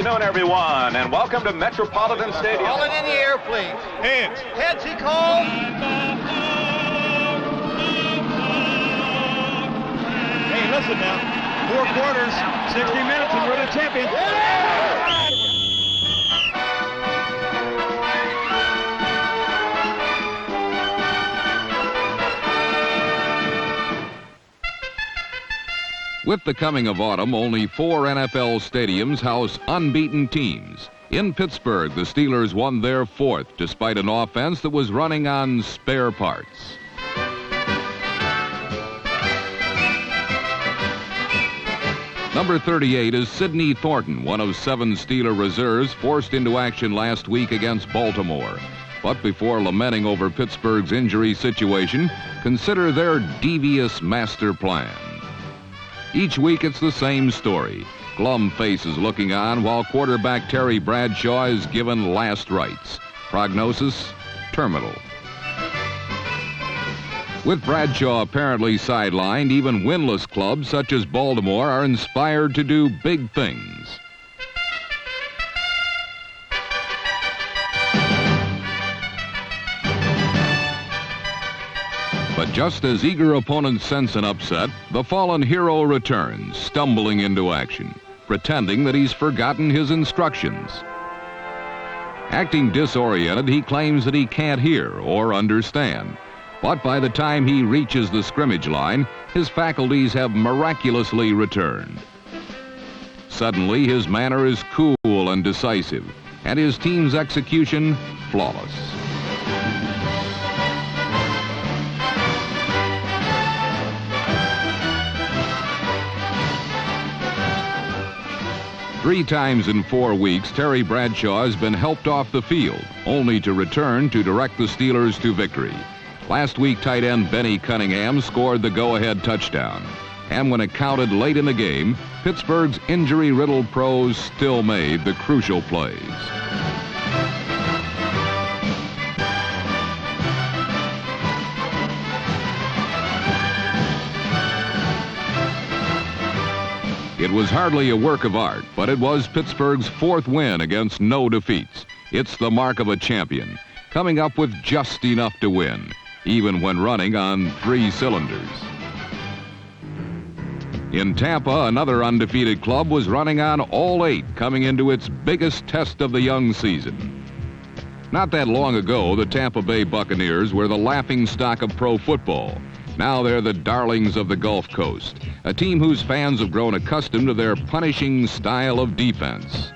afternoon, everyone, and welcome to Metropolitan Stadium. Call it in the air, please. Heads. Heads, he called. Hey, listen now. 4 quarters, 60 minutes, and we're the champions. With the coming of autumn, only 4 NFL stadiums house unbeaten teams. In Pittsburgh, the Steelers won their 4th despite an offense that was running on spare parts. Number 38 is Sidney Thornton, one of 7 Steeler reserves forced into action last week against Baltimore. But before lamenting over Pittsburgh's injury situation, consider their devious master plan. Each week it's the same story. Glum faces looking on while quarterback Terry Bradshaw is given last rites. Prognosis, terminal. With Bradshaw apparently sidelined, even winless clubs such as Baltimore are inspired to do big things. But just as eager opponents sense an upset, the fallen hero returns, stumbling into action, pretending that he's forgotten his instructions. Acting disoriented, he claims that he can't hear or understand. But by the time he reaches the scrimmage line, his faculties have miraculously returned. Suddenly, his manner is cool and decisive, and his team's execution flawless. Three times in 4 weeks, Terry Bradshaw has been helped off the field, only to return to direct the Steelers to victory. Last week, tight end Benny Cunningham scored the go-ahead touchdown. And when it counted late in the game, Pittsburgh's injury-riddled pros still made the crucial plays. It was hardly a work of art, but it was Pittsburgh's 4th win against no defeats. It's the mark of a champion, coming up with just enough to win, even when running on 3 cylinders. In Tampa, another undefeated club was running on all 8, coming into its biggest test of the young season. Not that long ago, the Tampa Bay Buccaneers were the laughingstock of pro football. Now they're the darlings of the Gulf Coast, a team whose fans have grown accustomed to their punishing style of defense.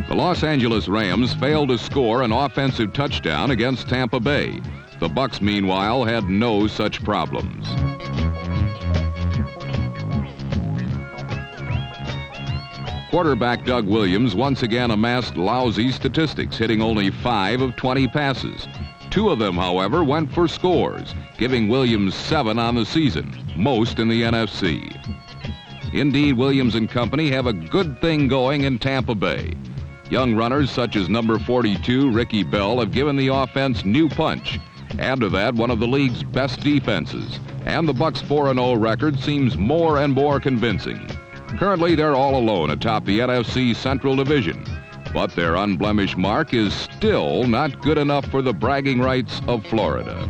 The Los Angeles Rams failed to score an offensive touchdown against Tampa Bay. The Bucs, meanwhile, had no such problems. Quarterback Doug Williams once again amassed lousy statistics, hitting only 5 of 20 passes. 2 of them, however, went for scores, giving Williams 7 on the season, most in the NFC. Indeed, Williams and company have a good thing going in Tampa Bay. Young runners such as number 42, Ricky Bell, have given the offense new punch. Add to that one of the league's best defenses, and the Bucs' 4-0 record seems more and more convincing. Currently, they're all alone atop the NFC Central Division, but their unblemished mark is still not good enough for the bragging rights of Florida.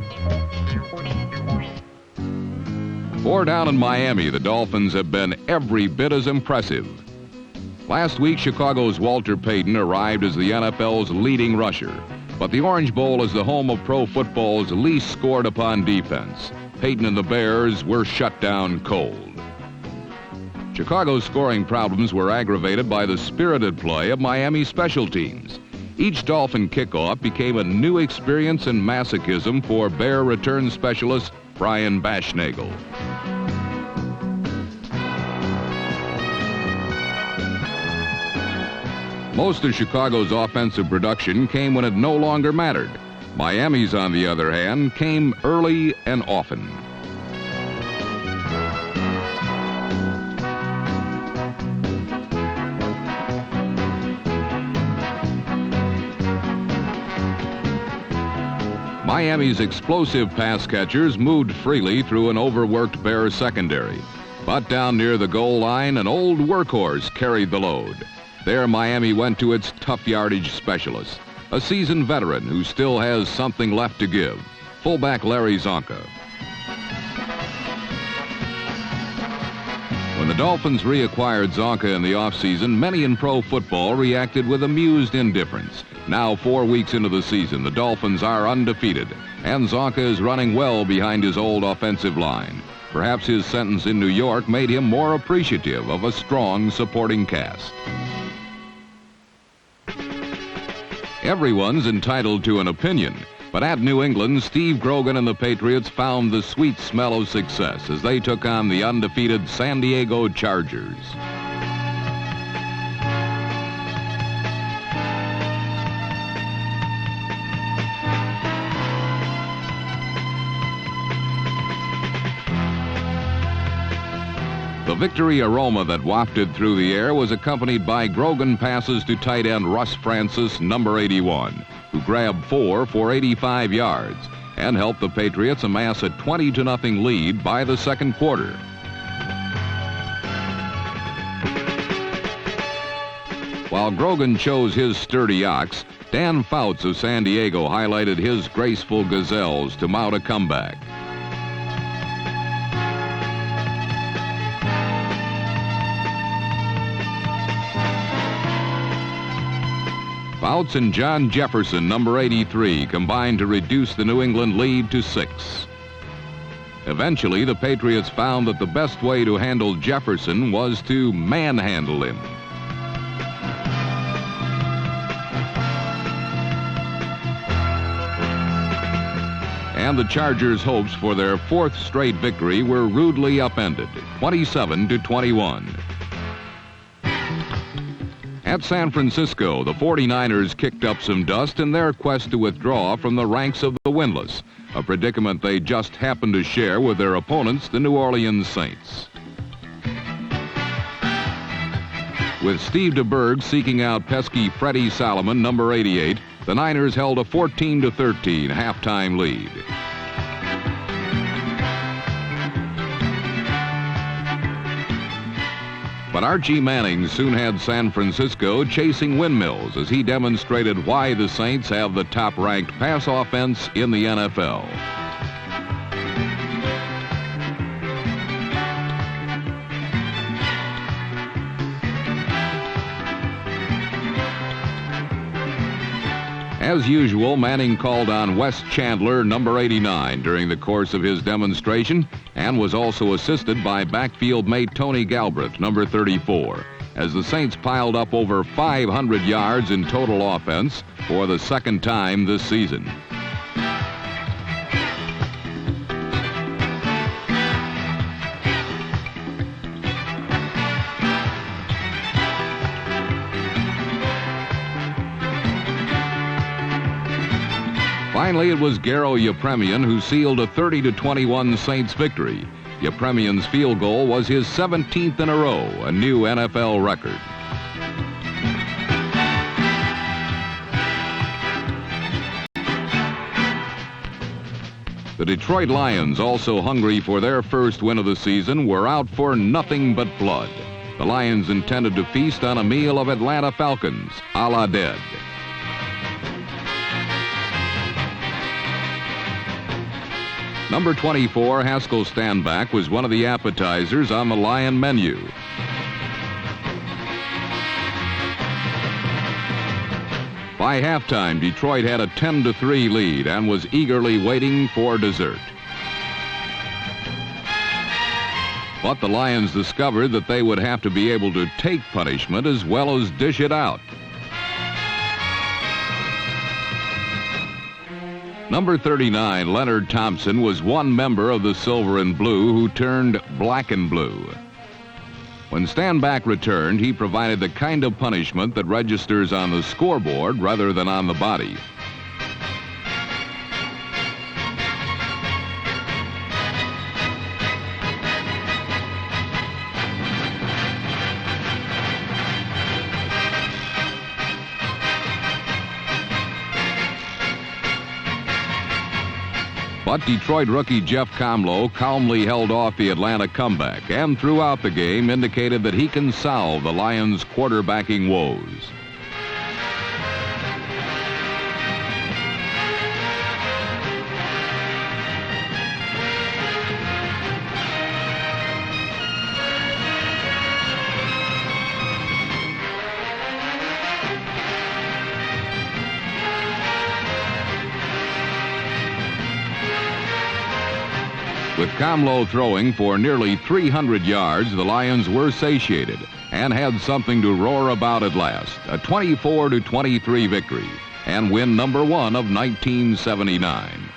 4 down in Miami, the Dolphins have been every bit as impressive. Last week, Chicago's Walter Payton arrived as the NFL's leading rusher, but the Orange Bowl is the home of pro football's least scored upon defense. Payton and the Bears were shut down cold. Chicago's scoring problems were aggravated by the spirited play of Miami's special teams. Each Dolphin kickoff became a new experience in masochism for Bear return specialist Brian Baschnagel. Most of Chicago's offensive production came when it no longer mattered. Miami's, on the other hand, came early and often. Miami's explosive pass catchers moved freely through an overworked Bear secondary. But down near the goal line, an old workhorse carried the load. There, Miami went to its tough yardage specialist, a seasoned veteran who still has something left to give, fullback Larry Zonka. When the Dolphins reacquired Zonka in the offseason, many in pro football reacted with amused indifference. Now, 4 weeks into the season, the Dolphins are undefeated, and Zonka is running well behind his old offensive line. Perhaps his sentence in New York made him more appreciative of a strong supporting cast. Everyone's entitled to an opinion, but at New England, Steve Grogan and the Patriots found the sweet smell of success as they took on the undefeated San Diego Chargers. The victory aroma that wafted through the air was accompanied by Grogan passes to tight end Russ Francis, number 81, who grabbed 4 for 85 yards and helped the Patriots amass a 20-0 lead by the second quarter. While Grogan chose his sturdy ox, Dan Fouts of San Diego highlighted his graceful gazelles to mount a comeback. Fouts and John Jefferson, number 83, combined to reduce the New England lead to 6. Eventually, the Patriots found that the best way to handle Jefferson was to manhandle him. And the Chargers' hopes for their 4th straight victory were rudely upended, 27-21. At San Francisco, the 49ers kicked up some dust in their quest to withdraw from the ranks of the winless, a predicament they just happened to share with their opponents, the New Orleans Saints. With Steve DeBerg seeking out pesky Freddie Salomon, number 88, the Niners held a 14-13 halftime lead. But Archie Manning soon had San Francisco chasing windmills as he demonstrated why the Saints have the top-ranked pass offense in the NFL. As usual, Manning called on Wes Chandler, number 89, during the course of his demonstration, and was also assisted by backfield mate Tony Galbraith, number 34, as the Saints piled up over 500 yards in total offense for the second time this season. Finally, it was Garo Yepremian who sealed a 30-21 Saints victory. Yepremian's field goal was his 17th in a row, a new NFL record. The Detroit Lions, also hungry for their first win of the season, were out for nothing but blood. The Lions intended to feast on a meal of Atlanta Falcons, a la dead. Number 24, Haskell Standback, was one of the appetizers on the Lion menu. By halftime, Detroit had a 10-3 lead and was eagerly waiting for dessert. But the Lions discovered that they would have to be able to take punishment as well as dish it out. Number 39, Leonard Thompson, was one member of the Silver and Blue who turned black and blue. When Standback returned, he provided the kind of punishment that registers on the scoreboard rather than on the body. But Detroit rookie Jeff Comlow calmly held off the Atlanta comeback and throughout the game indicated that he can solve the Lions' quarterbacking woes. With Comlow throwing for nearly 300 yards, the Lions were satiated and had something to roar about at last. A 24-23 victory and win number 1 of 1979.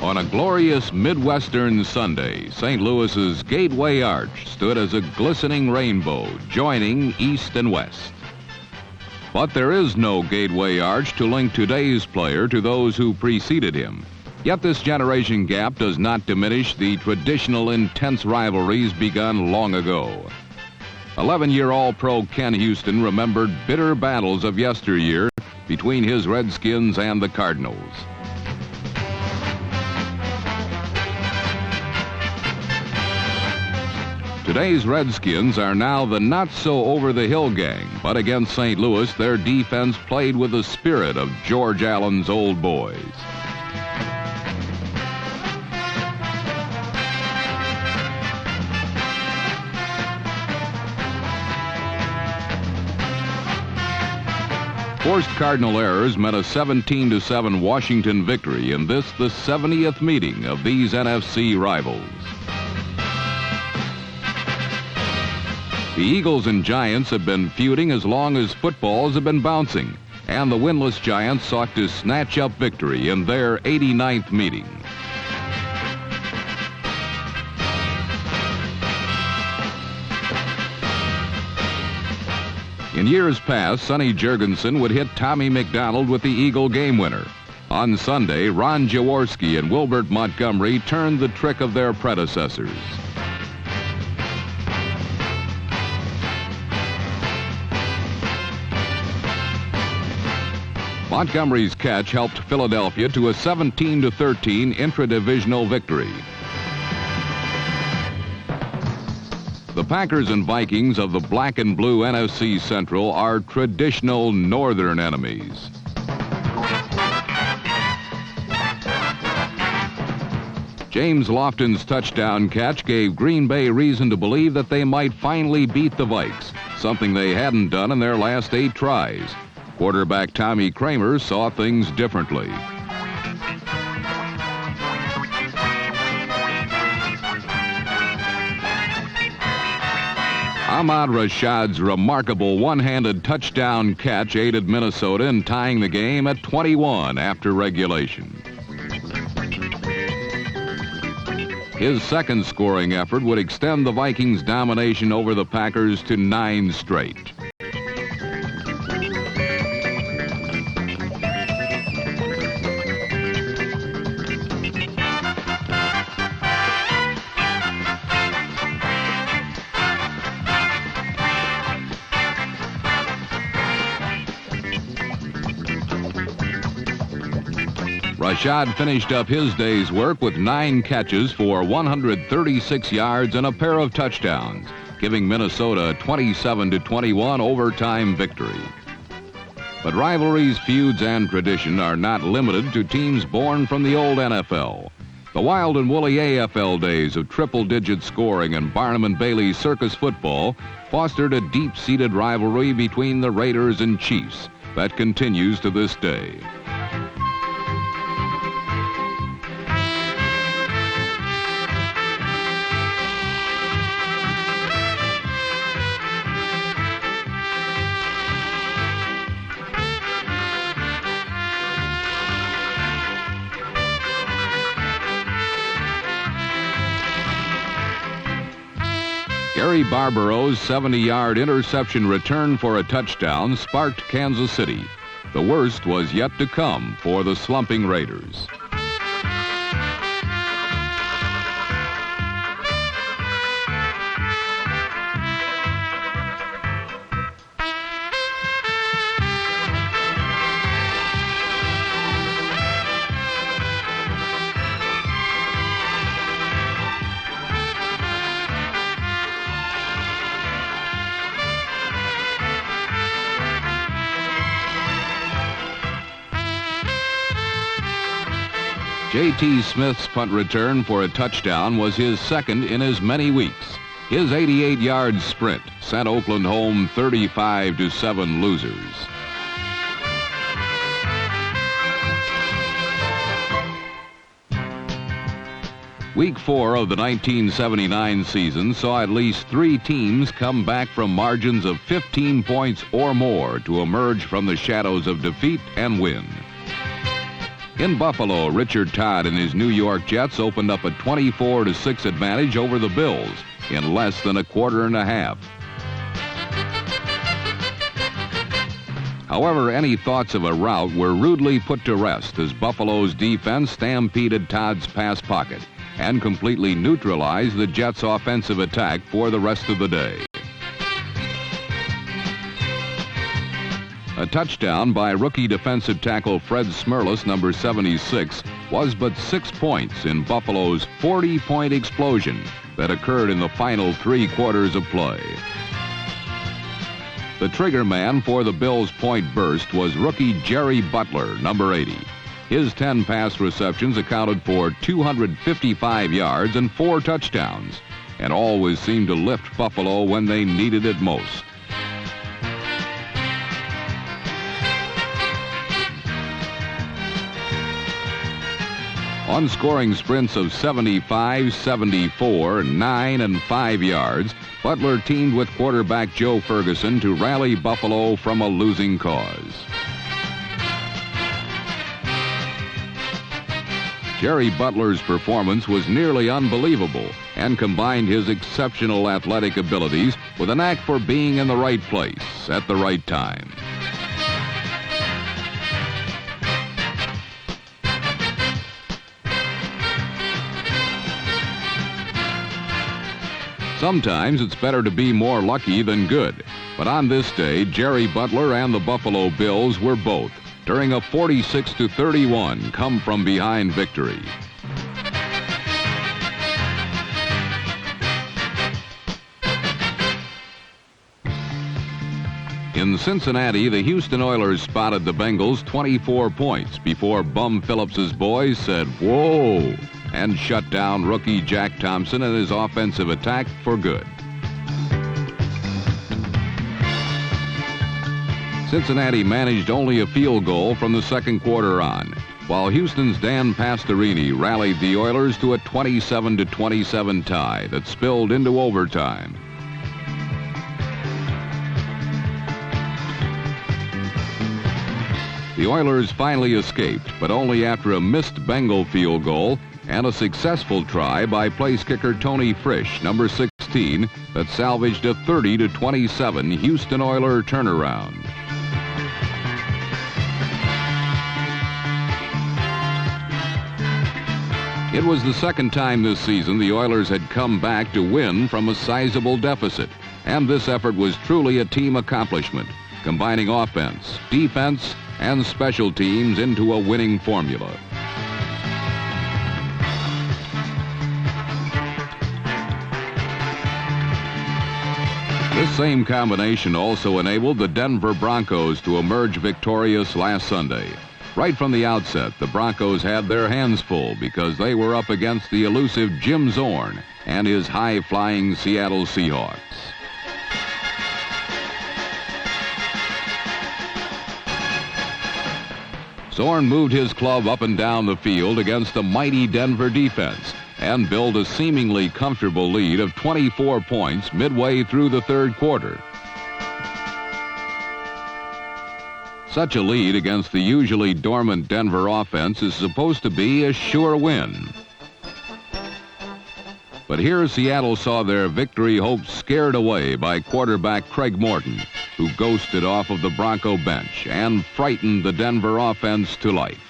On a glorious Midwestern Sunday, St. Louis's Gateway Arch stood as a glistening rainbow, joining east and west. But there is no Gateway Arch to link today's player to those who preceded him. Yet this generation gap does not diminish the traditional intense rivalries begun long ago. 11-year All-Pro Ken Houston remembered bitter battles of yesteryear between his Redskins and the Cardinals. Today's Redskins are now the not-so-over-the-hill gang, but against St. Louis, their defense played with the spirit of George Allen's old boys. Forced Cardinal errors meant a 17-7 Washington victory in this, the 70th meeting of these NFC rivals. The Eagles and Giants have been feuding as long as footballs have been bouncing, and the winless Giants sought to snatch up victory in their 89th meeting. In years past, Sonny Jurgensen would hit Tommy McDonald with the Eagle game winner. On Sunday, Ron Jaworski and Wilbert Montgomery turned the trick of their predecessors. Montgomery's catch helped Philadelphia to a 17-13 intra-divisional victory. The Packers and Vikings of the black and blue NFC Central are traditional northern enemies. James Lofton's touchdown catch gave Green Bay reason to believe that they might finally beat the Vikes, something they hadn't done in their last 8 tries. Quarterback Tommy Kramer saw things differently. Ahmad Rashad's remarkable one-handed touchdown catch aided Minnesota in tying the game at 21 after regulation. His second scoring effort would extend the Vikings' domination over the Packers to 9 straight. Rashad finished up his day's work with 9 catches for 136 yards and a pair of touchdowns, giving Minnesota a 27-21 overtime victory. But rivalries, feuds, and tradition are not limited to teams born from the old NFL. The wild and woolly AFL days of triple-digit scoring and Barnum and Bailey circus football fostered a deep-seated rivalry between the Raiders and Chiefs that continues to this day. Gary Barbaro's 70-yard interception return for a touchdown sparked Kansas City. The worst was yet to come for the slumping Raiders. J.T. Smith's punt return for a touchdown was his second in as many weeks. His 88-yard sprint sent Oakland home 35-7 losers. Week 4 of the 1979 season saw at least 3 teams come back from margins of 15 points or more to emerge from the shadows of defeat and win. In Buffalo, Richard Todd and his New York Jets opened up a 24-6 advantage over the Bills in less than a quarter and a half. However, any thoughts of a rout were rudely put to rest as Buffalo's defense stampeded Todd's pass pocket and completely neutralized the Jets' offensive attack for the rest of the day. A touchdown by rookie defensive tackle Fred Smerlas, number 76, was but 6 points in Buffalo's 40-point explosion that occurred in the final 3 quarters of play. The trigger man for the Bills' point burst was rookie Jerry Butler, number 80. His 10 pass receptions accounted for 255 yards and 4 touchdowns, and always seemed to lift Buffalo when they needed it most. On scoring sprints of 75, 74, 9, and 5 yards, Butler teamed with quarterback Joe Ferguson to rally Buffalo from a losing cause. Jerry Butler's performance was nearly unbelievable and combined his exceptional athletic abilities with a knack for being in the right place at the right time. Sometimes it's better to be more lucky than good, but on this day, Jerry Butler and the Buffalo Bills were both during a 46-31 come-from-behind victory. In Cincinnati, the Houston Oilers spotted the Bengals 24 points before Bum Phillips's boys said, "Whoa," and shut down rookie Jack Thompson and his offensive attack for good. Cincinnati managed only a field goal from the second quarter on, while Houston's Dan Pastorini rallied the Oilers to a 27-27 tie that spilled into overtime. The Oilers finally escaped, but only after a missed Bengal field goal and a successful try by place kicker Tony Frisch, number 16, that salvaged a 30-27 Houston Oiler turnaround. It was the second time this season the Oilers had come back to win from a sizable deficit, and this effort was truly a team accomplishment, combining offense, defense, and special teams into a winning formula. This same combination also enabled the Denver Broncos to emerge victorious last Sunday. Right from the outset, the Broncos had their hands full because they were up against the elusive Jim Zorn and his high-flying Seattle Seahawks. Zorn moved his club up and down the field against a mighty Denver defense and built a seemingly comfortable lead of 24 points midway through the third quarter. Such a lead against the usually dormant Denver offense is supposed to be a sure win. But here Seattle saw their victory hopes scared away by quarterback Craig Morton, who ghosted off of the Bronco bench and frightened the Denver offense to life.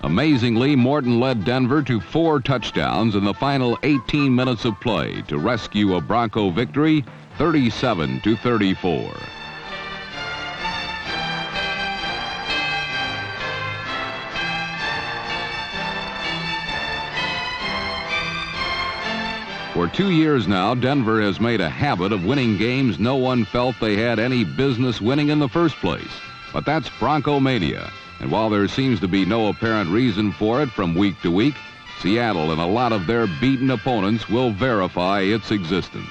Amazingly, Morton led Denver to 4 touchdowns in the final 18 minutes of play to rescue a Bronco victory 37-34. For 2 years now, Denver has made a habit of winning games no one felt they had any business winning in the first place. But that's Bronco mania. And while there seems to be no apparent reason for it from week to week, Seattle and a lot of their beaten opponents will verify its existence.